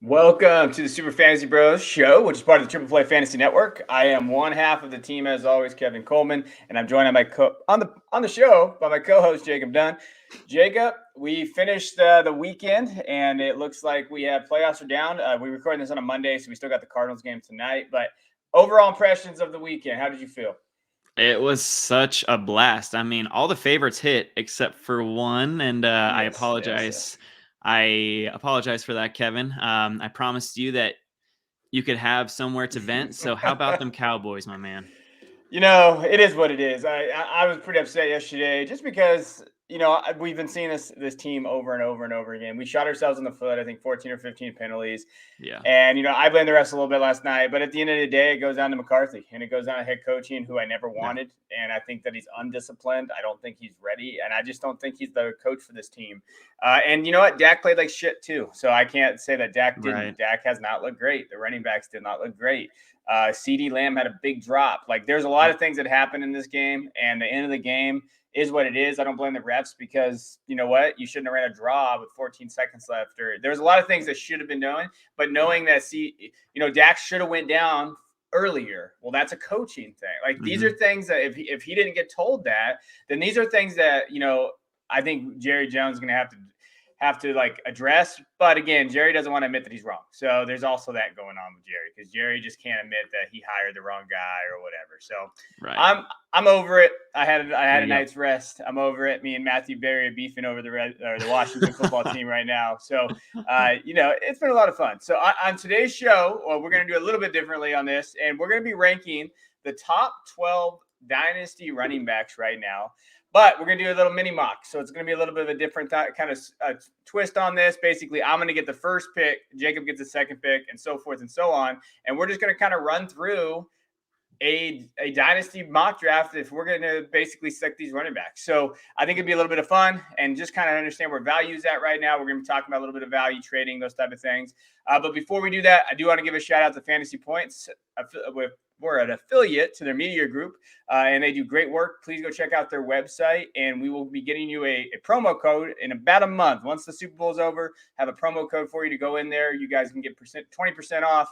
Welcome to the Super Fantasy Bros show, which is part of the Triple Play Fantasy Network. I am one half of the team, as always, Kevin Coleman, and I'm joined on the show by my co-host Jacob Dunn. Jacob, we finished the weekend, and it looks like we have playoffs are down. We're recording this on a Monday, so we still got the Cardinals game tonight. But overall impressions of the weekend, how did you feel? It was such a blast. I mean, all the favorites hit except for one, and I Yes. apologize. I apologize for that, Kevin. I promised you that you could have somewhere to vent. So how about them Cowboys, my man? It is what it is. I was pretty upset yesterday just because we've been seeing this team over and over and over again. We shot ourselves in the foot. I think 14 or 15 penalties, Yeah. and I blamed the refs a little bit last night. But at the end of the day, it goes down to McCarthy and it goes down to head coaching, who I never Yeah. wanted, and I think that he's undisciplined. I don't think he's ready, and I just don't think he's the coach for this team. And you know what? Dak played like shit too, so I can't say that Dak didn't. Right. Dak has not looked great. The running backs did not look great. CD Lamb had a big drop. Like, there's a lot of things that happened in this game, and the end of the game is what it is. I don't blame the refs because you know what? You shouldn't have ran a draw with 14 seconds left. Or there's a lot of things that should have been known, but knowing that Dax should have went down earlier. Well, that's a coaching thing. Like, these are things that if he didn't get told that, then these are things that I think Jerry Jones is going to have to like address. But again, Jerry doesn't want to admit that he's wrong. So there's also that going on with Jerry, because Jerry just can't admit that he hired the wrong guy or whatever. So Right. I'm over it. I had There a you go. night's rest. I'm over it. Me and Matthew Berry are beefing over the Washington football team right now. So it's been a lot of fun. So on today's show, we're going to do a little bit differently on this, and we're going to be ranking the top 12 dynasty running backs right now. But we're going to do a little mini mock. So it's going to be a little bit of a different kind of twist on this. Basically, I'm going to get the first pick. Jacob gets the second pick, and so forth and so on. And we're just going to kind of run through a dynasty mock draft if we're going to basically select these running backs. So I think it'd be a little bit of fun and just kind of understand where value is at right now. We're going to be talking about a little bit of value trading, those type of things. But before we do that, I do want to give a shout out to Fantasy Points. We're an affiliate to their media group, and they do great work. Please go check out their website, and we will be getting you a promo code in about a month. Once the Super Bowl is over, have a promo code for you to go in there. You guys can get 20% off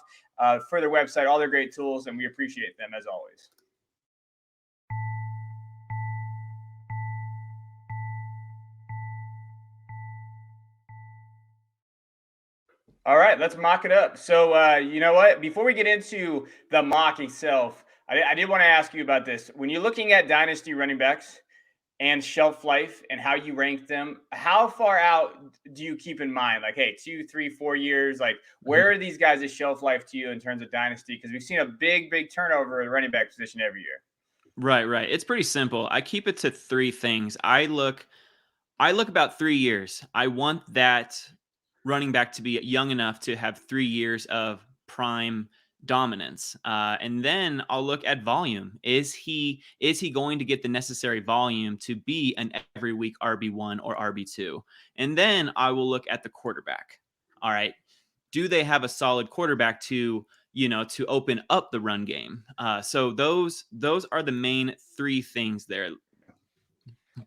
for their website, all their great tools, and we appreciate them as always. All right, let's mock it up. So, you know what? Before we get into the mock itself, I did want to ask you about this. When you're looking at dynasty running backs and shelf life and how you rank them, how far out do you keep in mind? Like, hey, 2, 3, 4 years. Like, where are these guys' shelf life to you in terms of dynasty? Because we've seen a big turnover at the running back position every year. Right. It's pretty simple. I keep it to three things. I look about 3 years. I want that running back to be young enough to have 3 years of prime dominance. And then I'll look at volume. Is he going to get the necessary volume to be an every week RB1 or RB2? And then I will look at the quarterback. All right. Do they have a solid quarterback to open up the run game? So those are the main three things there.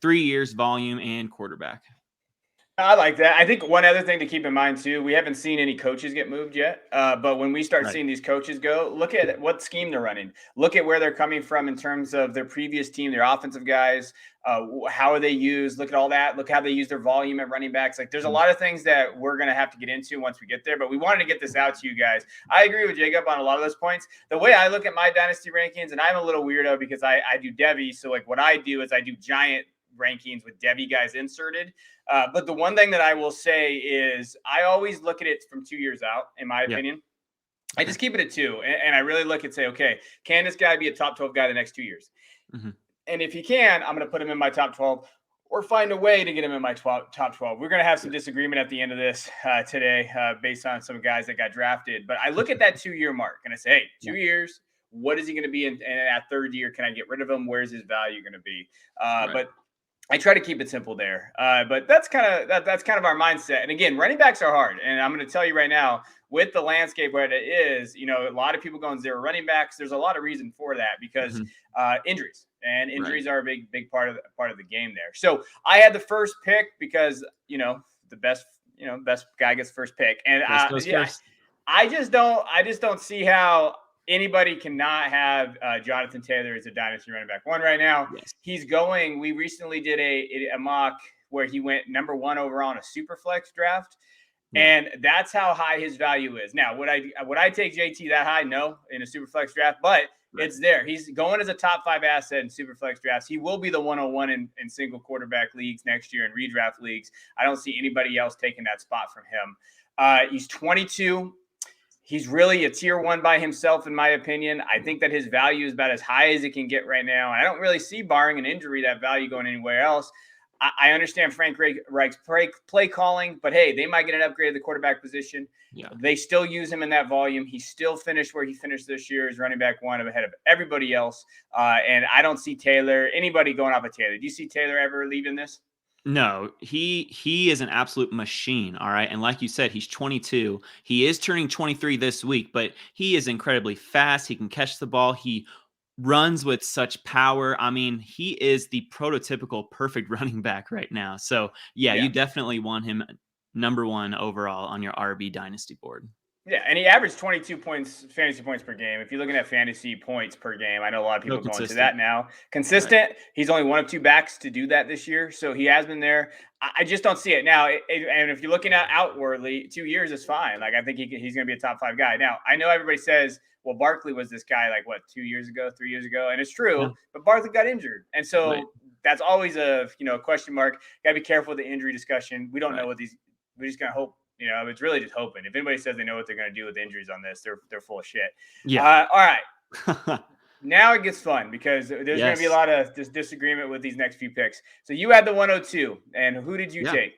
3 years, volume, and quarterback. I like that. I think one other thing to keep in mind too, we haven't seen any coaches get moved yet. But when we start Right. seeing these coaches go, look at what scheme they're running. Look at where they're coming from in terms of their previous team, their offensive guys. How are they used? Look at all that. Look how they use their volume at running backs. Like, there's a lot of things that we're going to have to get into once we get there. But we wanted to get this out to you guys. I agree with Jacob on a lot of those points. The way I look at my dynasty rankings, and I'm a little weirdo because I do Devy. So like what I do is I do giant rankings with Devy guys inserted. But the one thing that I will say is I always look at it from 2 years out, in my opinion. I just keep it at 2. And I really look and say, okay, can this guy be a top 12 guy the next 2 years? Mm-hmm. And if he can, I'm going to put him in my top 12 or find a way to get him in my top 12. We're going to have some disagreement at the end of this today based on some guys that got drafted. But I look at that 2-year mark and I say, hey, 2 years, what is he going to be in that third year? Can I get rid of him? Where's his value going to be? But I try to keep it simple there, but that's kind of our mindset. And again, running backs are hard, and I'm going to tell you right now, with the landscape where it is, a lot of people going zero running backs. There's a lot of reason for that because injuries are a big part of the game there. So I had the first pick because the best guy gets first pick, and Best goes first. I just don't see how anybody cannot have Jonathan Taylor as a dynasty running back one right now. Yes. He's going. We recently did a mock where he went number 1 overall in a super flex draft. Yeah. And that's how high his value is. Now, would I take JT that high? No, in a super flex draft, but it's there. He's going as a top 5 asset in super flex drafts. He will be the 101 in single quarterback leagues next year in redraft leagues. I don't see anybody else taking that spot from him. He's 22. He's really a tier 1 by himself, in my opinion. I think that his value is about as high as it can get right now. I don't really see, barring an injury, that value going anywhere else. I understand Frank Reich's play calling, but hey, they might get an upgrade at the quarterback position. Yeah. They still use him in that volume. He still finished where he finished this year as running back 1 ahead of everybody else. And I don't see anybody going off of Taylor. Do you see Taylor ever leaving this? No, he is an absolute machine, all right? And like you said, he's 22. He is turning 23 this week, but he is incredibly fast. He can catch the ball. He runs with such power. I mean, he is the prototypical perfect running back right now. So, yeah, you definitely want him number 1 overall on your RB dynasty board. Yeah, and he averaged 22 fantasy points per game. If you're looking at fantasy points per game, I know a lot of people going to that now. Consistent. Right. He's only one of 2 backs to do that this year, so he has been there. I just don't see it now. And if you're looking at outwardly, 2 years is fine. Like, I think he's going to be a top 5 guy. Now, I know everybody says, well, Barkley was this guy 2 years ago, 3 years ago, and it's true. But Barkley got injured, and so that's always a question mark. Got to be careful with the injury discussion. We don't know what these. We're just gonna hope. It's really just hoping. If anybody says they know what they're going to do with injuries on this, they're full of shit. Yeah. All right. Now it gets fun because there's going to be a lot of disagreement with these next few picks. So you had the 102, and who did you take?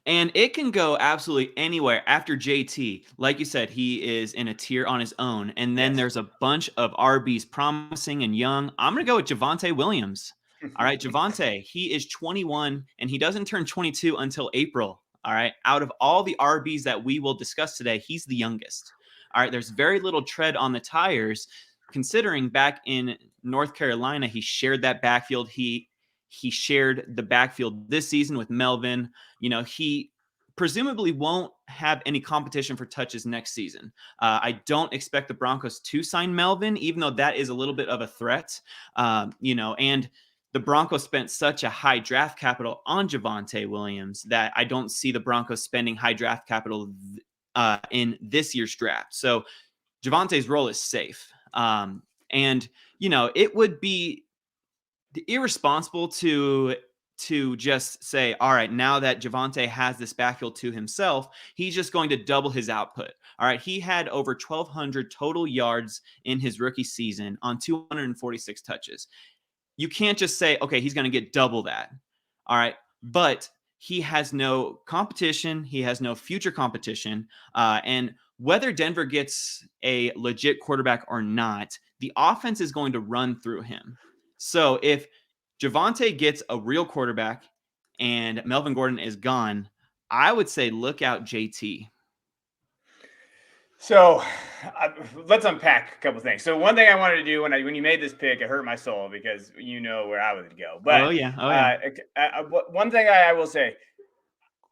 And it can go absolutely anywhere after JT. Like you said, he is in a tier on his own. And then there's a bunch of RBs, promising and young. I'm going to go with Javonte Williams. All right, Javonte, he is 21, and he doesn't turn 22 until April. All right. Out of all the RBs that we will discuss today, he's the youngest. All right. There's very little tread on the tires, considering back in North Carolina, he shared that backfield. He shared the backfield this season with Melvin. He presumably won't have any competition for touches next season. I don't expect the Broncos to sign Melvin, even though that is a little bit of a threat, and the Broncos spent such a high draft capital on Javonte Williams that I don't see the Broncos spending high draft capital in this year's draft. So Javonte's role is safe. It would be irresponsible to just say, all right, now that Javonte has this backfield to himself, he's just going to double his output. All right, he had over 1,200 total yards in his rookie season on 246 touches. You can't just say, okay, he's going to get double that. All right. But he has no competition. He has no future competition. And whether Denver gets a legit quarterback or not, the offense is going to run through him. So if Javonte gets a real quarterback and Melvin Gordon is gone, I would say look out JT. So let's unpack a couple things. So one thing I wanted to do when you made this pick, it hurt my soul because you know where I would go. But one thing I will say,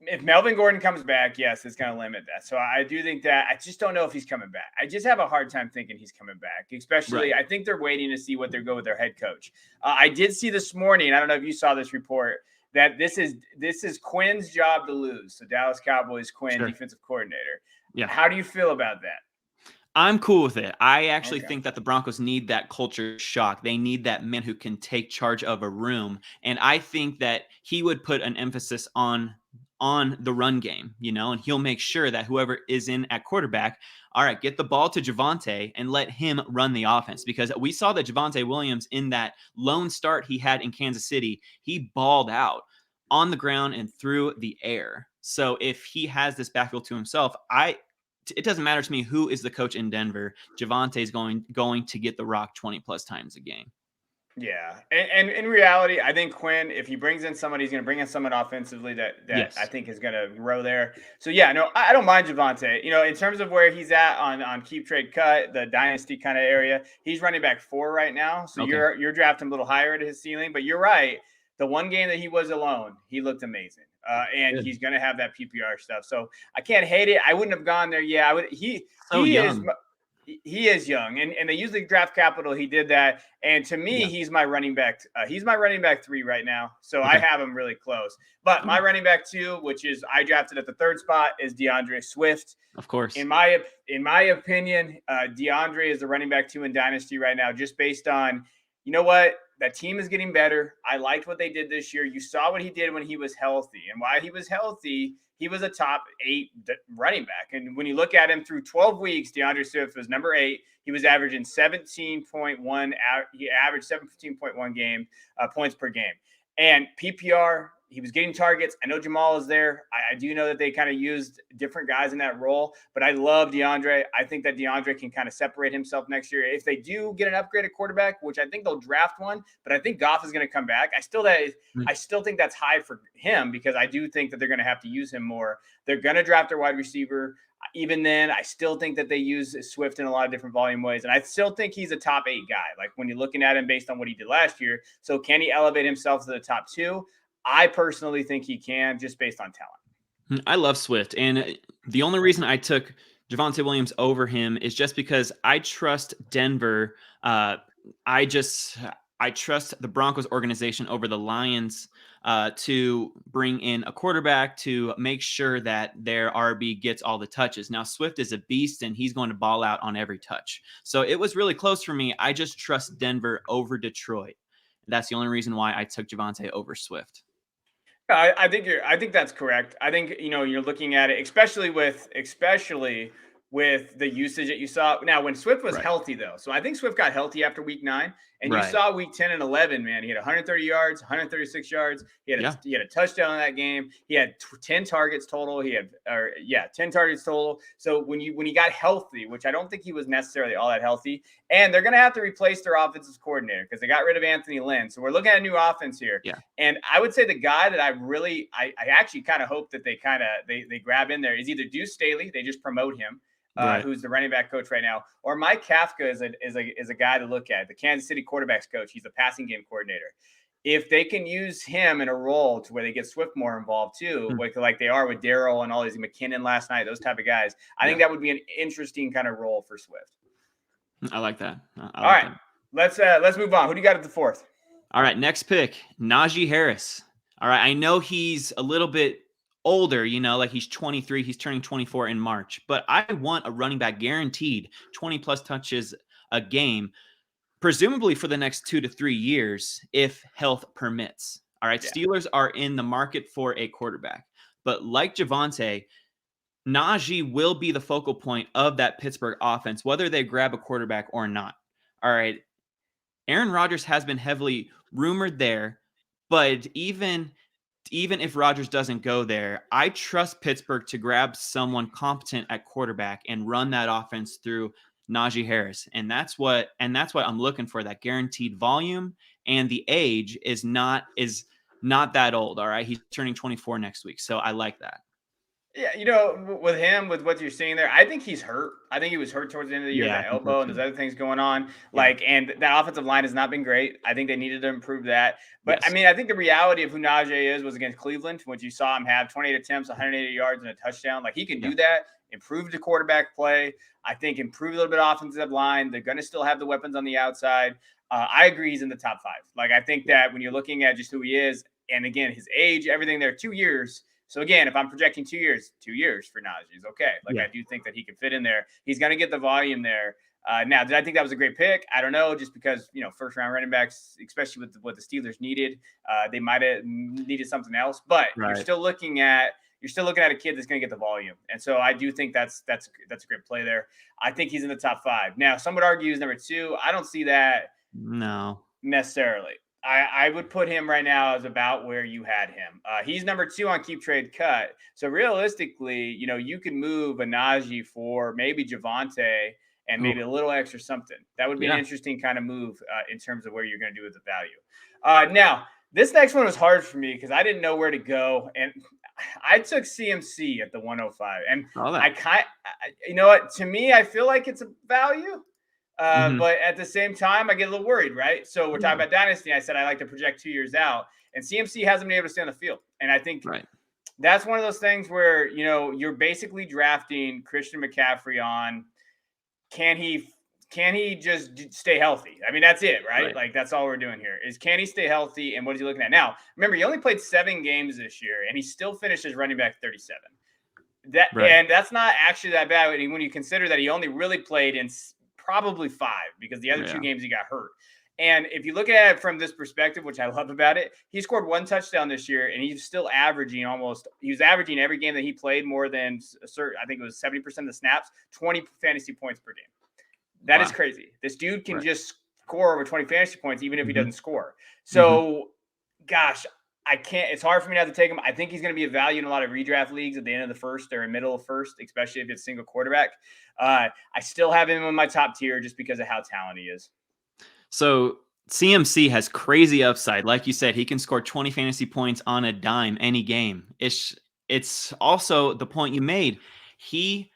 if Melvin Gordon comes back, yes, it's going to limit that. So I do think that I just don't know if he's coming back. I just have a hard time thinking he's coming back, especially I think they're waiting to see what they go with their head coach. I did see this morning, I don't know if you saw this report, that this is Quinn's job to lose. So Dallas Cowboys, Quinn, defensive coordinator. Yeah. How do you feel about that? I'm cool with it. I actually think that the Broncos need that culture shock. They need that man who can take charge of a room. And I think that he would put an emphasis on the run game, and he'll make sure that whoever is in at quarterback, all right, get the ball to Javonte and let him run the offense. Because we saw that Javonte Williams in that lone start he had in Kansas City, he balled out on the ground and through the air. So if he has this backfield to himself, it doesn't matter to me who is the coach in Denver. Javonte is going to get the rock 20 plus times a game. Yeah. And in reality, I think Quinn, if he brings in somebody, he's going to bring in someone offensively that I think is going to grow there. So, yeah, no, I don't mind Javonte. In terms of where he's at on keep, trade, cut, the dynasty kind of area, he's running back 4 right now. So you're drafting a little higher at his ceiling. But you're right. the one game that he was alone, he looked amazing. And he's going to have that PPR stuff. So I can't hate it. I wouldn't have gone there. Yeah, I would. He is young, and they usually draft capital. He did that, and to me, he's my running back. He's my running back 3 right now, so I have him really close. But my running back 2, which is I drafted at the 3rd spot, is DeAndre Swift. Of course, in my opinion, DeAndre is the running back 2 in Dynasty right now, just based on, you know what, that team is getting better. I liked what they did this year. You saw what he did when he was healthy, and while he was healthy, he was a top 8 running back. And when you look at him through 12 weeks, DeAndre Swift was number 8. He was averaging 17.1. He averaged 17.1 points per game. And PPR, he was getting targets. I know Jamal is there. I do know that they kind of used different guys in that role, but I love DeAndre. I think that DeAndre can kind of separate himself next year. If they do get an upgraded quarterback, which I think they'll draft one, but I think Goff is going to come back. I still think that's high for him, because I do think that they're going to have to use him more. They're going to draft their wide receiver. Even then, I still think that they use Swift in a lot of different volume ways. And I still think he's a top 8 guy, like when you're looking at him based on what he did last year. So can he elevate himself to the top 2? I personally think he can, just based on talent. I love Swift. And the only reason I took Javonte Williams over him is just because I trust Denver. I trust the Broncos organization over the Lions to bring in a quarterback to make sure that their RB gets all the touches. Now, Swift is a beast, and he's going to ball out on every touch. So it was really close for me. I just trust Denver over Detroit. That's the only reason why I took Javonte over Swift. I think that's correct. I think, you're looking at it, especially with the usage that you saw. Now, when Swift was healthy, though, so I think Swift got healthy after week 9, and you saw week 10 and 11, man, he had 130 yards, 136 yards. He had a touchdown in that game. He had 10 targets total. 10 targets total. So when he got healthy, which I don't think he was necessarily all that healthy, and they're going to have to replace their offensive coordinator because they got rid of Anthony Lynn. So we're looking at a new offense here. Yeah. And I would say the guy that I actually kind of hope that they grab in there is either Deuce Staley. They just promote him. Who's the running back coach right now, or Mike Kafka is a guy to look at, the Kansas City quarterbacks coach. He's a passing game coordinator. If they can use him in a role to where they get Swift more involved too, like they are with Darrell and all these McKinnon last night, those type of guys, I think that would be an interesting kind of role for Swift. I like that. All right, let's move on. Who do you got at the 4th? All right, next pick, Najee Harris. All right, I know he's a little bit older, like he's 23, he's turning 24 in March, but I want a running back guaranteed 20 plus touches a game, presumably for the next 2 to 3 years, if health permits. All right. Yeah. Steelers are in the market for a quarterback, but like Javonte, Najee will be the focal point of that Pittsburgh offense, whether they grab a quarterback or not. All right. Aaron Rodgers has been heavily rumored there, but even if Rodgers doesn't go there, I trust Pittsburgh to grab someone competent at quarterback and run that offense through Najee Harris. And that's what I'm looking for, that guaranteed volume, and the age is not that old. All right. He's turning 24 next week. So I like that. Yeah, with him, with what you're seeing there, I think he's hurt. I think he was hurt towards the end of the year, that elbow, and there's other things going on. And that offensive line has not been great. I think they needed to improve that. But, I mean, I think the reality of who Najee was against Cleveland, which you saw him have 28 attempts, 180 yards, and a touchdown. Like, he can do that, improve the quarterback play. I think improve a little bit of offensive line. They're going to still have the weapons on the outside. I agree he's in the top 5. Like, I think that when you're looking at just who he is, and, again, his age, everything there, 2 years – so, again, if I'm projecting 2 years for Najee is okay. I do think that he can fit in there. He's going to get the volume there. Now, did I think that was a great pick? I don't know, just because, first-round running backs, especially with what the Steelers needed, they might have needed something else. But you're still looking at a kid that's going to get the volume. And so I do think that's a great play there. I think he's in the top 5. Now, some would argue he's number 2. I don't see that necessarily. I would put him right now as about where you had him. He's number 2 on Keep Trade Cut. So realistically, you could move a Najee for maybe Javonte and maybe a little extra something. That would be an interesting kind of move in terms of where you're going to do with the value. Now, this next one was hard for me because I didn't know where to go. And I took CMC at the 105. And to me, I feel like it's a value. But at the same time, I get a little worried, right? So we're talking about Dynasty. I said I like to project 2 years out. And CMC hasn't been able to stay on the field. And I think right. that's one of those things where, you're basically drafting Christian McCaffrey on, can he just stay healthy? I mean, that's it, right? Like, that's all we're doing here is, can he stay healthy? And what is he looking at now? Remember, he only played 7 games this year, and he still finished as running back 37. And that's not actually that bad when you consider that he only really played in probably 5, because the other 2 games he got hurt. And if you look at it from this perspective, which I love about it, he scored 1 touchdown this year, and he's still averaging he was averaging every game that he played more than a certain, I think it was 70% of the snaps, 20 fantasy points per game. That is crazy. This dude can just score over 20 fantasy points, even if he doesn't score. So, gosh, I can't. It's hard for me not to take him. I think he's going to be a value in a lot of redraft leagues at the end of the first or in middle of first, especially if it's single quarterback. I still have him in my top tier just because of how talented he is. So CMC has crazy upside. Like you said, he can score 20 fantasy points on a dime any game. It's also the point you made. He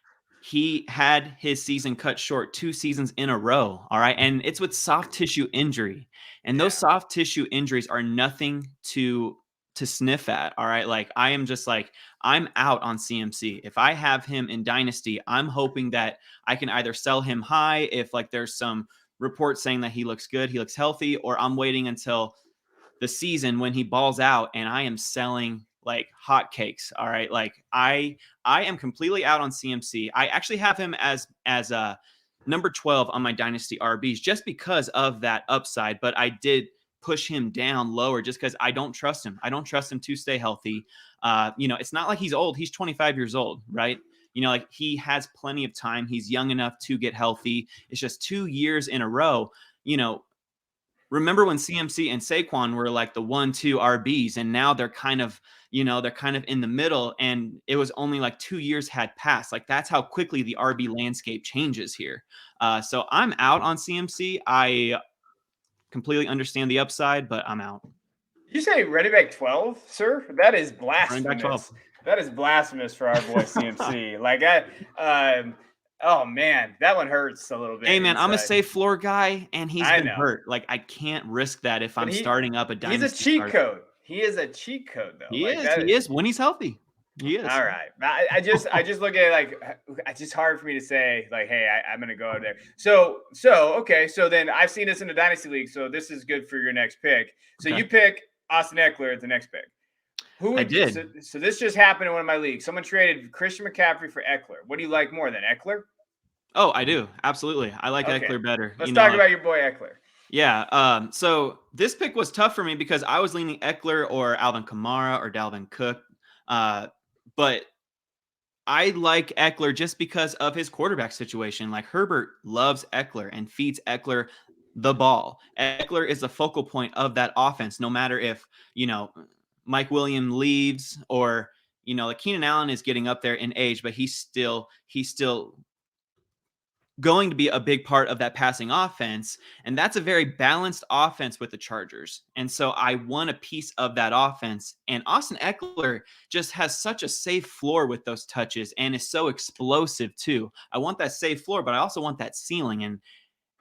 had his season cut short 2 seasons in a row. All right. And it's with soft tissue injury. And those soft tissue injuries are nothing to sniff at. All right. Like, I am just like, I'm out on CMC. If I have him in Dynasty, I'm hoping that I can either sell him high if like there's some report saying that he looks good, he looks healthy, or I'm waiting until the season when he balls out and I am selling like hotcakes. All right. Like, I am completely out on CMC. I actually have him as a number 12 on my Dynasty RBs just because of that upside, but I did push him down lower just because I don't trust him. I don't trust him to stay healthy. It's not like he's old. He's 25 years old, right? Like, he has plenty of time. He's young enough to get healthy. It's just 2 years in a row. Remember when CMC and Saquon were like the 1-2 RBs, and now they're kind of in the middle, and it was only like 2 years had passed. Like, that's how quickly the RB landscape changes here. So I'm out on CMC. I completely understand the upside, but I'm out. Did you say running back 12, sir? That is blasphemous. Running back 12. That is blasphemous for our boy CMC. Like, oh man, that one hurts a little bit. Hey man, I'm a safe floor guy, and he's been hurt. Like, I can't risk that if I'm starting up a Dynasty. He's a cheat code. He is a cheat code, though. He is when he's healthy. He is. All right. I just look at it like, it's just hard for me to say like, hey, I'm gonna go out there. So okay. So then I've seen this in the Dynasty League. So this is good for your next pick. So you pick Austin Ekeler at the next pick. I did. So this just happened in one of my leagues. Someone traded Christian McCaffrey for Ekeler. What do you like more than Ekeler? Oh, I do. Absolutely. I like Ekeler better. Let's talk about your boy Ekeler. Yeah. So this pick was tough for me because I was leaning Ekeler or Alvin Kamara or Dalvin Cook. But I like Ekeler just because of his quarterback situation. Like, Herbert loves Ekeler and feeds Ekeler the ball. Ekeler is the focal point of that offense, no matter if, Mike Williams leaves or, like Keenan Allen is getting up there in age, but he's still going to be a big part of that passing offense. And that's a very balanced offense with the Chargers. And so I want a piece of that offense. And Austin Ekeler just has such a safe floor with those touches and is so explosive too. I want that safe floor, but I also want that ceiling. And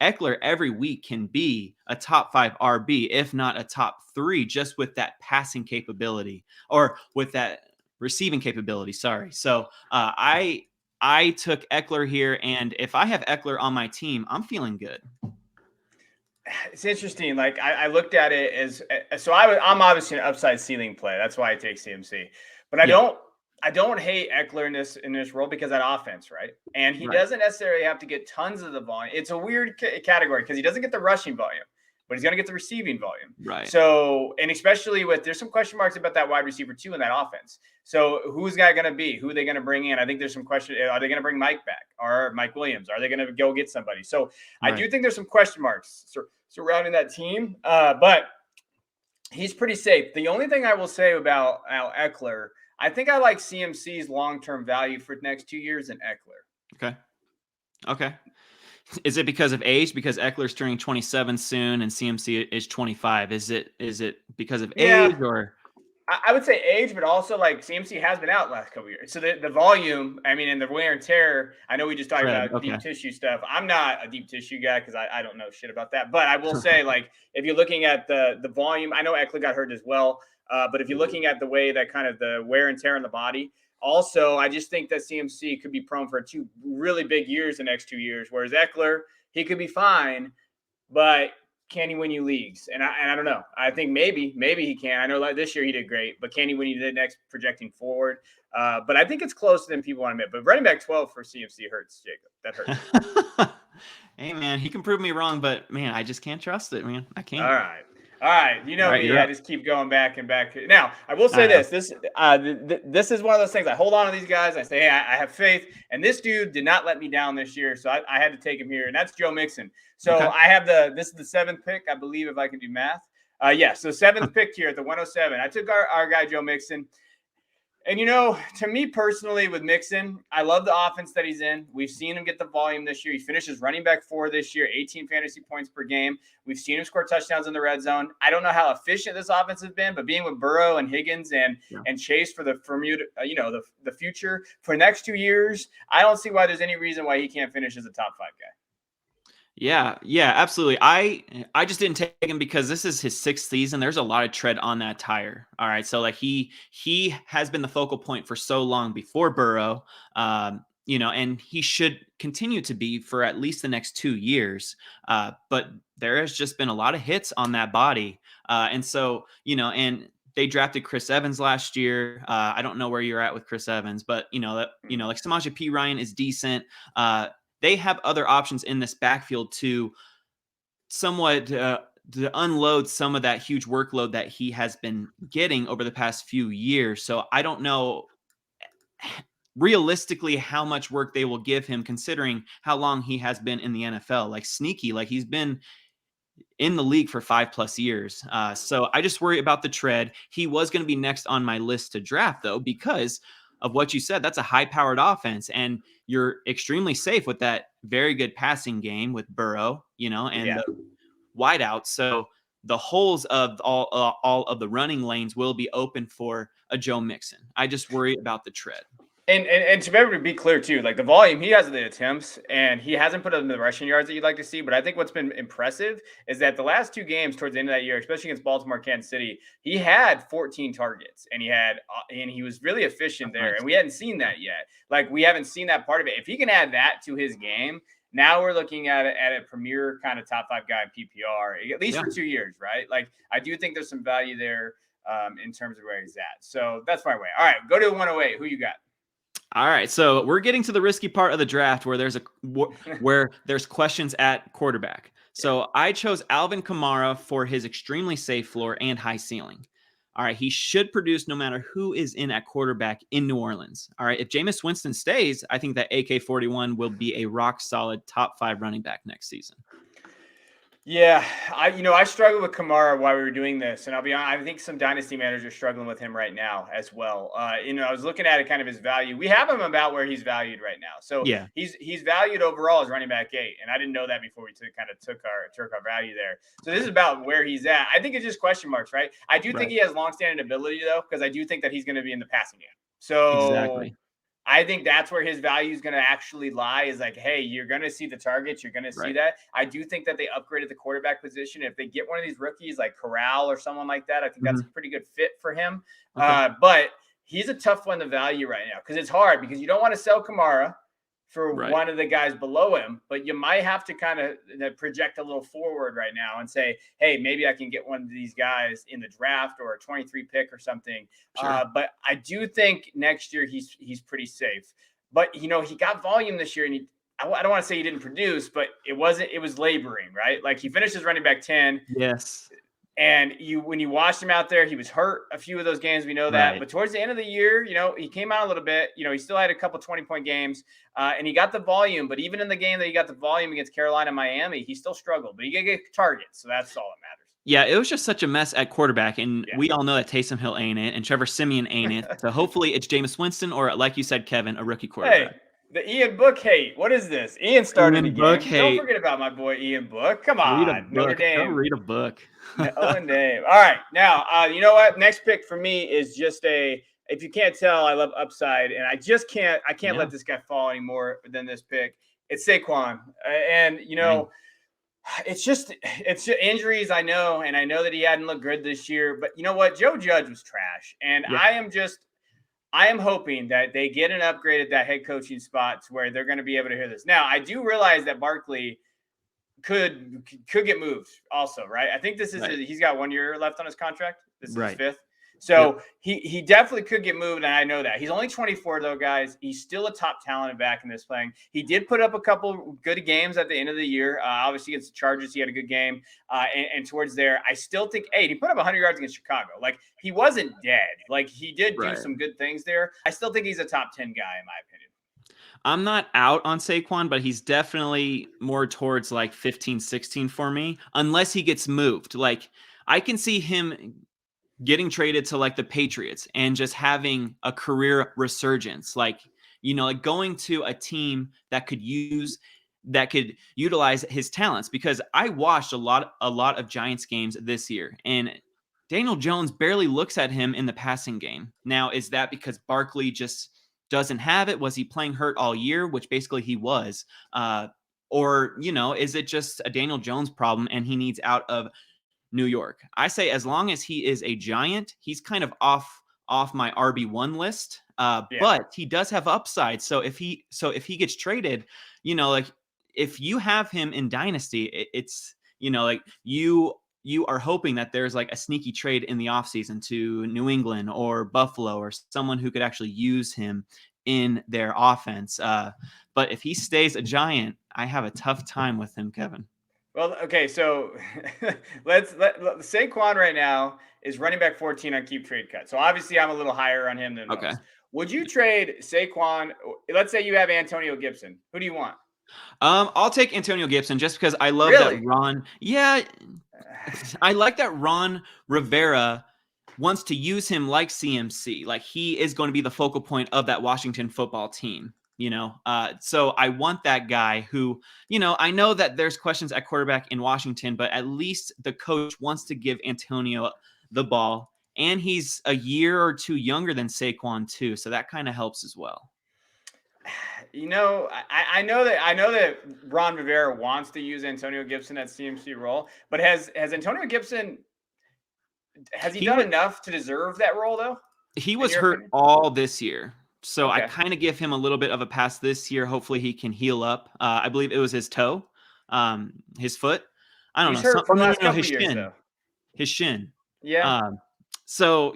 Ekeler every week can be a top 5 RB, if not a top 3, just with that passing capability or with that receiving capability. Sorry. So I took Ekeler here, and if I have Ekeler on my team, I'm feeling good. It's interesting. Like, I looked at it as I'm obviously an upside ceiling play. That's why I take CMC. But I don't hate Ekeler in this role because of that offense, right? And he doesn't necessarily have to get tons of the volume. It's a weird category because he doesn't get the rushing volume, but he's going to get the receiving volume. Right. So, and especially there's some question marks about that wide receiver too in that offense. So who's that going to be? Who are they going to bring in? I think there's some question. Are they going to bring Mike back or Mike Williams? Are they going to go get somebody? So I do think there's some question marks surrounding that team, but he's pretty safe. The only thing I will say about Ekeler, I think I like CMC's long-term value for the next 2 years in Ekeler. Okay. Is it because of age? Because Eckler's turning 27 soon and CMC is 25. Is it because of age or? I would say age, but also like CMC has been out last couple of years. So the volume, I mean, and the wear and tear, I know we just talked about deep tissue stuff. I'm not a deep tissue guy because I don't know shit about that. But I will say, like, if you're looking at the volume, I know Ekeler got hurt as well. But if you're looking at the way that kind of the wear and tear on the body, also, I just think that CMC could be prone for 2 really big years the next 2 years, whereas Ekeler, he could be fine, but can he win you leagues? And I don't know. I think maybe he can. I know like this year he did great, but can he win you the next projecting forward? But I think it's closer than people want to admit. But running back 12 for CMC hurts, Jacob. That hurts. Hey, man, he can prove me wrong, but, man, I just can't trust it, man. I can't. All right. You know right, me. I just keep going back and back. Now, I will say this. This is one of those things. I hold on to these guys. I say, hey, I have faith. And this dude did not let me down this year, so I had to take him here, and that's Joe Mixon. So I have this is the 7th pick, I believe, if I can do math. So 7th pick here at the 107. I took our guy Joe Mixon. And, to me personally with Mixon, I love the offense that he's in. We've seen him get the volume this year. He finishes running back 4 this year, 18 fantasy points per game. We've seen him score touchdowns in the red zone. I don't know how efficient this offense has been, but being with Burrow and Higgins and Chase for the future for the next 2 years, I don't see why there's any reason why he can't finish as a top 5 guy. Yeah, absolutely. I just didn't take him because this is his 6th season. There's a lot of tread on that tire. All right. So like he has been the focal point for so long before Burrow, and he should continue to be for at least the next 2 years. But there has just been a lot of hits on that body. And so, and they drafted Chris Evans last year. I don't know where you're at with Chris Evans, but like Samaje Perine is decent. They have other options in this backfield to somewhat to unload some of that huge workload that he has been getting over the past few years. So I don't know realistically how much work they will give him considering how long he has been in the NFL. Like sneaky, like he's been in the league for 5+ years. So I just worry about the tread. He was going to be next on my list to draft though, because of what you said. That's a high-powered offense, and you're extremely safe with that very good passing game with Burrow, and the wideouts. So the holes of all of the running lanes will be open for a Joe Mixon. I just worry about the tread. And to be able to be clear too, like the volume, he has the attempts and he hasn't put up the rushing yards that you'd like to see. But I think what's been impressive is that the last 2 games towards the end of that year, especially against Baltimore, Kansas City, he had 14 targets and he was really efficient there. And we hadn't seen that yet. Like we haven't seen that part of it. If he can add that to his game, now we're looking at a premier kind of top 5 guy in PPR, at least for 2 years, right? Like I do think there's some value there in terms of where he's at. So that's my way. All right, go to 108. Who you got? All right, so we're getting to the risky part of the draft where there's questions at quarterback. So I chose Alvin Kamara for his extremely safe floor and high ceiling. All right, he should produce no matter who is in at quarterback in New Orleans. All right, if Jameis Winston stays, I think that AK-41 will be a rock solid top 5 running back next season. Yeah, I struggled with Kamara while we were doing this, and I'll be honest, I think some dynasty managers are struggling with him right now as well. I was looking at it, kind of his value. We have him about where he's valued right now. So he's valued overall as running back 8, and I didn't know that before we took our value there. So this is about where he's at. I think it's just question marks, right? I do think he has longstanding ability though, because I do think that he's going to be in the passing game. So exactly. I think that's where his value is going to actually lie is like, hey, you're going to see the targets. You're going to see that. I do think that they upgraded the quarterback position. If they get one of these rookies like Corral or someone like that, I think that's a pretty good fit for him. Okay. But he's a tough one to value right now because it's hard because you don't want to sell Kamara for one of the guys below him, but you might have to kind of project a little forward right now and say, hey, maybe I can get one of these guys in the draft or a 23 pick or something. Sure. But I do think next year he's pretty safe. But, he got volume this year, and I don't want to say he didn't produce, but it was laboring, right? Like he finished as running back 10. Yes. And when you watched him out there, he was hurt a few of those games. We know that. But towards the end of the year, he came out a little bit. He still had a couple 20-point games, and he got the volume. But even in the game that he got the volume against Carolina and Miami, he still struggled. But he did get targets, so that's all that matters. Yeah, it was just such a mess at quarterback, and we all know that Taysom Hill ain't it, and Trevor Siemian ain't it. So hopefully it's Jameis Winston or, like you said, Kevin, a rookie quarterback. Hey. The Ian Book hate. What is this? Ian started again. Don't forget about my boy Ian Book. Come on. Notre Dame. Go read a book. Owen Dame. All right. Now, you know what? Next pick for me is just if you can't tell, I love upside, and I can't let this guy fall any more than this pick. It's Saquon. And, It's just injuries, I know, and I know that he hadn't looked good this year. But you know what? Joe Judge was trash, and Yeah. I am hoping that they get an upgrade at that head coaching spot to where they're going to be able to hear this. Now, I do realize that Barkley could get moved also, right? I think he's got 1 year left on his contract. This is his fifth. So he definitely could get moved, and I know that. He's only 24, though, guys. He's still a top talent back in this playing. He did put up a couple good games at the end of the year. Obviously, against the Chargers, he had a good game. And towards there, I still think, he put up 100 yards against Chicago. Like, he wasn't dead. Like, he did do some good things there. I still think he's a top 10 guy, in my opinion. I'm not out on Saquon, but he's definitely more towards like 15, 16 for me, unless he gets moved. Like, I can see him getting traded to like the Patriots and just having a career resurgence, like going to a team that could utilize his talents. Because I watched a lot of Giants games this year, and Daniel Jones barely looks at him in the passing game. Now, is that because Barkley just doesn't have it? Was he playing hurt all year, which basically he was? Or is it just a Daniel Jones problem and he needs out of New York? I say as long as he is a Giant, he's kind of off my RB1 list. But he does have upside. So if he gets traded, like if you have him in Dynasty, it's like you are hoping that there's like a sneaky trade in the offseason to New England or Buffalo or someone who could actually use him in their offense. But if he stays a Giant, I have a tough time with him, Kevin. Well, okay, so let Saquon right now is running back 14 on keep trade cut. So obviously I'm a little higher on him than most. Would you trade Saquon? Let's say you have Antonio Gibson. Who do you want? I'll take Antonio Gibson just because I love that Ron. Yeah, I like that Ron Rivera wants to use him like CMC. Like, he is going to be the focal point of that Washington football team. So I want that guy who, I know that there's questions at quarterback in Washington, but at least the coach wants to give Antonio the ball, and he's a year or two younger than Saquon too, so that kind of helps as well. I know that Ron Rivera wants to use Antonio Gibson at CMC role, but has Antonio Gibson done enough to deserve that role though? He was hurt all this year. So I kind of give him a little bit of a pass this year. Hopefully he can heal up. I believe it was his toe, his foot. I don't know. His shin. His shin. Yeah. So,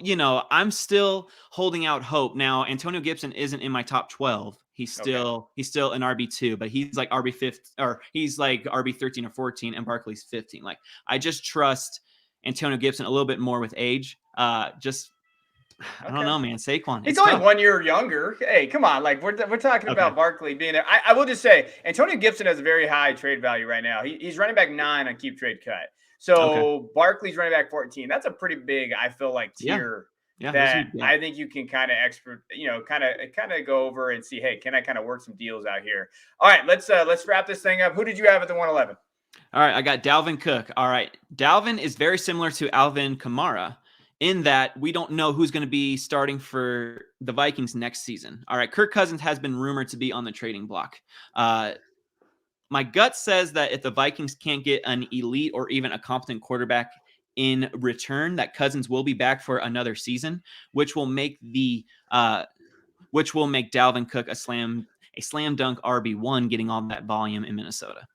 I'm still holding out hope. Now, Antonio Gibson isn't in my top 12. He's still an RB2, but he's like RB5, or he's like RB13 or 14, and Barkley's 15. Like, I just trust Antonio Gibson a little bit more with age. I don't know, man. Saquon. He's only 1 year younger. Hey, come on. Like, we're talking about Barkley being there. I will just say Antonio Gibson has a very high trade value right now. He's running back 9 on keep trade cut. So Barkley's running back 14. That's a pretty big, I feel like, tier that I think you can kind of kind of go over and see, hey, can I kind of work some deals out here? All right, let's wrap this thing up. Who did you have at the 111? All right, I got Dalvin Cook. All right, Dalvin is very similar to Alvin Kamara in that we don't know who's going to be starting for the Vikings next season. All right, Kirk Cousins has been rumored to be on the trading block. My gut says that if the Vikings can't get an elite or even a competent quarterback in return, that Cousins will be back for another season, which will make Dalvin Cook a slam dunk RB1, getting all that volume in Minnesota.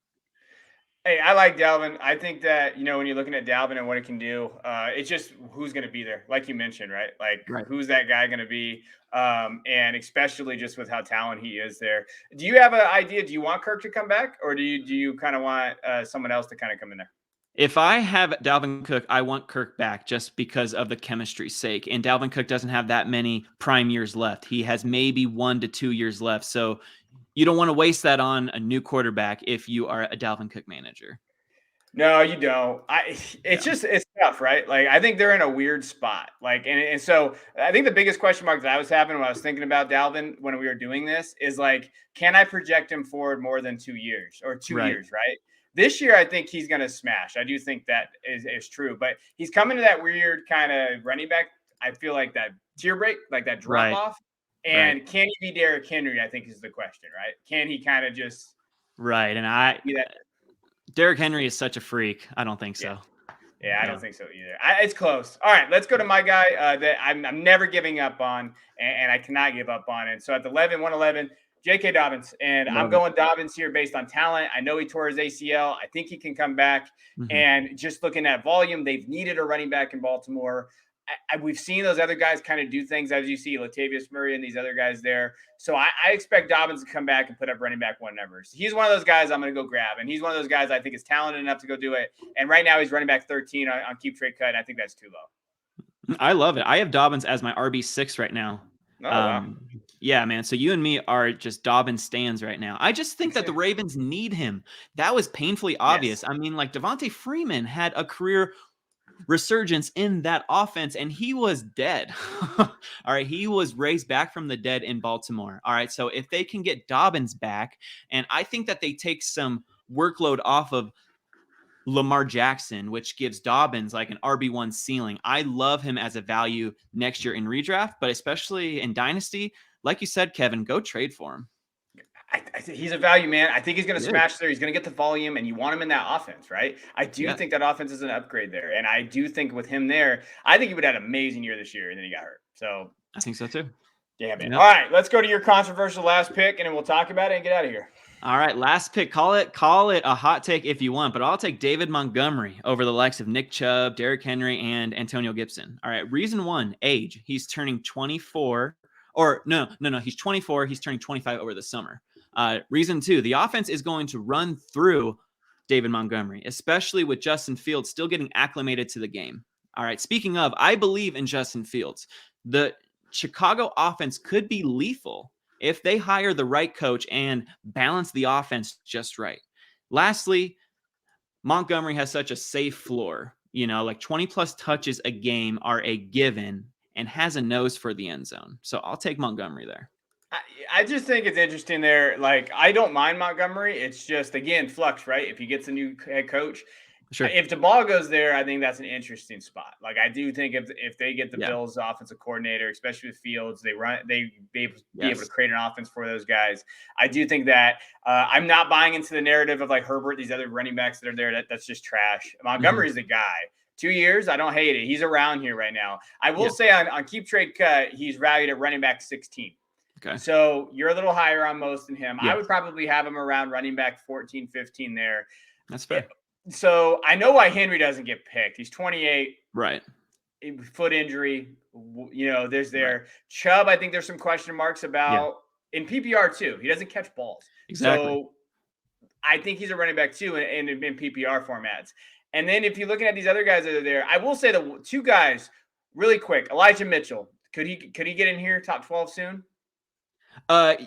Hey, I like Dalvin. I think that, when you're looking at Dalvin and what it can do, it's just who's going to be there. Like you mentioned, right? Like, who's that guy going to be? And especially just with how talented he is there. Do you have an idea? Do you want Kirk to come back, or do you kind of want someone else to kind of come in there? If I have Dalvin Cook, I want Kirk back just because of the chemistry's sake. And Dalvin Cook doesn't have that many prime years left. He has maybe 1 to 2 years left. So you don't want to waste that on a new quarterback if you are a Dalvin Cook manager. No, you don't. It's tough, right? Like, I think they're in a weird spot. Like, and so I think the biggest question mark that I was having when I was thinking about Dalvin when we were doing this is like, can I project him forward more than 2 years or 2 years, right? This year, I think he's going to smash. I do think that is true, but he's coming to that weird kind of running back. I feel like that tier break, like that drop off. And can he be Derrick Henry? I think is the question, right? Can he kind of just And Derrick Henry is such a freak. I don't think so. Yeah, I don't think so either. It's close. All right, let's go to my guy that I'm never giving up on, and I cannot give up on it. So at the 111, J.K. Dobbins, and I'm going Dobbins here based on talent. I know he tore his ACL. I think he can come back. And just looking at volume, they've needed a running back in Baltimore. We've seen those other guys kind of do things, as you see, Latavius Murray and these other guys there. So I expect Dobbins to come back and put up running back one numbers. He's one of those guys I'm going to go grab, and he's one of those guys I think is talented enough to go do it. And right now he's running back 13 on keep trade cut, and I think that's too low. I love it. I have Dobbins as my RB6 right now. Oh, wow. Yeah, man. So you and me are just Dobbins stands right now. I just think that the Ravens need him. That was painfully obvious. Yes. I mean, like Devontae Freeman had a career resurgence in that offense, and he was dead. All right. He was raised back from the dead in Baltimore. All right. So if they can get Dobbins back, and I think that they take some workload off of Lamar Jackson, which gives Dobbins like an RB1 ceiling. I love him as a value next year in redraft, but especially in Dynasty, like you said, Kevin, go trade for him. He's a value, man. I think he's going to smash there. He's going to get the volume, and you want him in that offense, right? I do think that offense is an upgrade there, and I do think with him there, I think he would have had an amazing year this year, and then he got hurt. So I think so too. Yeah, man. All right, let's go to your controversial last pick, and then we'll talk about it and get out of here. All right, last pick. Call it a hot take if you want, but I'll take David Montgomery over the likes of Nick Chubb, Derrick Henry, and Antonio Gibson. All right, reason one, age. He's turning 24. Or no, he's 24. He's turning 25 over the summer. Reason two, the offense is going to run through David Montgomery, especially with Justin Fields still getting acclimated to the game. All right, speaking of, I believe in Justin Fields. The Chicago offense could be lethal if they hire the right coach and balance the offense just right. Lastly, Montgomery has such a safe floor. You know, like 20 plus touches a game are a given and has a nose for the end zone. So I'll take Montgomery there. I just think it's interesting there. Like, I don't mind Montgomery. It's just, again, flux, right? If he gets a new head coach. Sure. If the ball goes there, I think that's an interesting spot. Like, I do think if they get the Bills offensive coordinator, especially with Fields, they be able to create an offense for those guys. I do think that I'm not buying into the narrative of like Herbert, these other running backs that are there. That's just trash. Montgomery's the guy. 2 years, I don't hate it. He's around here right now. I will say on keep trade cut, he's valued at running back 16. Okay. So you're a little higher on most than him. I would probably have him around running back 14, 15 there. That's fair. So I know why Henry doesn't get picked. He's 28. Right. Foot injury. You know, there's there. Right. Chubb, I think there's some question marks about in PPR too. He doesn't catch balls. Exactly. So I think he's a running back too in PPR formats. And then if you're looking at these other guys that are there, I will say the two guys really quick. Elijah Mitchell. Could he get in here top 12 soon?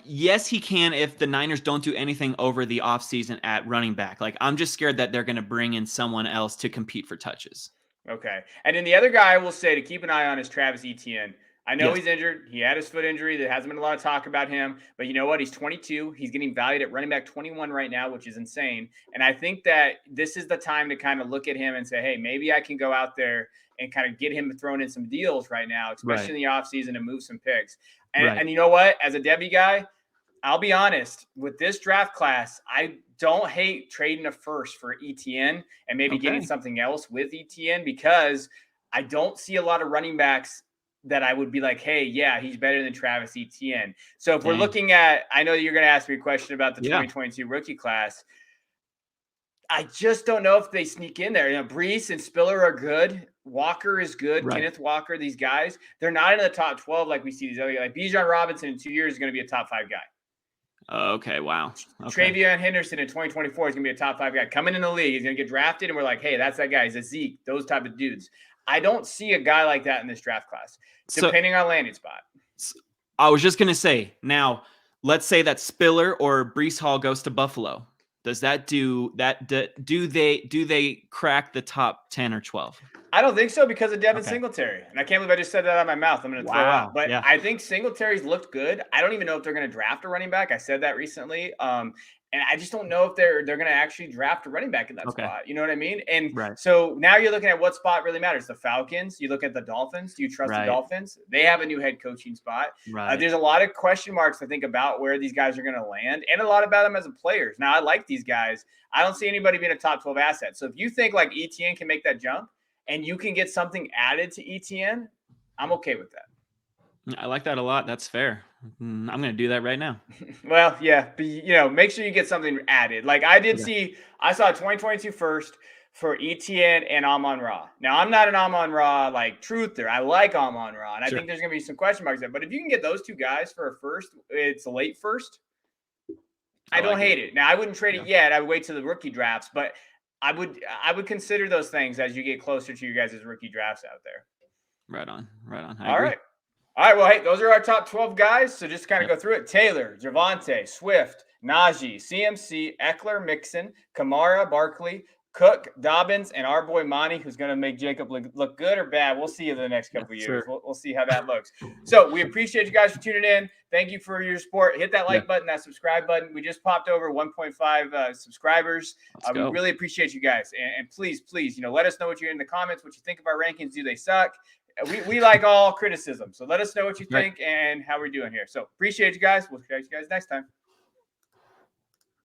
Yes, he can if the Niners don't do anything over the offseason at running back. Like, I'm just scared that they're going to bring in someone else to compete for touches. Okay. And then the other guy I will say to keep an eye on is Travis Etienne. I know he's injured. He had his foot injury. There hasn't been a lot of talk about him. But you know what? He's 22. He's getting valued at running back 21 right now, which is insane. And I think that this is the time to kind of look at him and say, hey, maybe I can go out there and kind of get him thrown in some deals right now, especially in the offseason, and move some picks. And you know what? As a Debbie guy, I'll be honest. With this draft class, I don't hate trading a first for Etienne and maybe getting something else with Etienne, because I don't see a lot of running backs that I would be like, hey, yeah, he's better than Travis Etienne. So if we're looking at, I know you're going to ask me a question about the 2022 rookie class. I just don't know if they sneak in there. You know, Brees and Spiller are good. Walker is good. Kenneth Walker, these guys, they're not in the top 12 like we see these other guys. Like Bijan Robinson in 2 years is going to be a top 5 guy. Okay, wow. Okay. Travion Henderson in 2024 is going to be a top 5 guy. Coming in the league, he's going to get drafted, and we're like, hey, that's that guy. He's a Zeke, those type of dudes. I don't see a guy like that in this draft class, depending on landing spot. I was just going to say, now, let's say that Spiller or Brees Hall goes to Buffalo. Does that do they crack the top 10 or 12? I don't think so because of Devin Okay. Singletary. And I can't believe I just said that out of my mouth. I'm going to throw Wow. out. But Yeah. I think Singletary's looked good. I don't even know if they're going to draft a running back. I said that recently. And I just don't know if they're going to actually draft a running back in that Okay. spot. You know what I mean? And Right. so now you're looking at what spot really matters. The Falcons. You look at the Dolphins. Do you trust the Right. Dolphins? They have a new head coaching spot. Right. There's a lot of question marks, I think, about where these guys are going to land and a lot about them as a players. Now, I like these guys. I don't see anybody being a top 12 asset. So if you think like ETN can make that jump, and you can get something added to ETN, I'm okay with that. I like that a lot. That's fair. I'm going to do that right now. Well, yeah, but make sure you get something added. Like I saw a 2022 first for ETN and Amon-Ra. Now, I'm not an Amon-Ra like truther. I like Amon-Ra, and I think there's going to be some question marks there. But if you can get those two guys for a first, it's a late first. I don't hate it. Now, I wouldn't trade it yet. I would wait till the rookie drafts, but I would consider those things as you get closer to your guys' rookie drafts out there. Right on. All right. Well, hey, those are our top 12 guys. So just kind of go through it. Taylor, Javonte, Swift, Najee, CMC, Ekeler, Mixon, Kamara, Barkley, Cook, Dobbins, and our boy Monty, who's going to make Jacob look good or bad. We'll see you the next couple of years. Sure. We'll see how that looks. So we appreciate you guys for tuning in. Thank you for your support. Hit that like button, that subscribe button. We just popped over 1.5 subscribers. We really appreciate you guys. And please, let us know what you're in the comments, what you think of our rankings. Do they suck? We like all criticism. So let us know what you think and how we're doing here. So appreciate you guys. We'll catch you guys next time.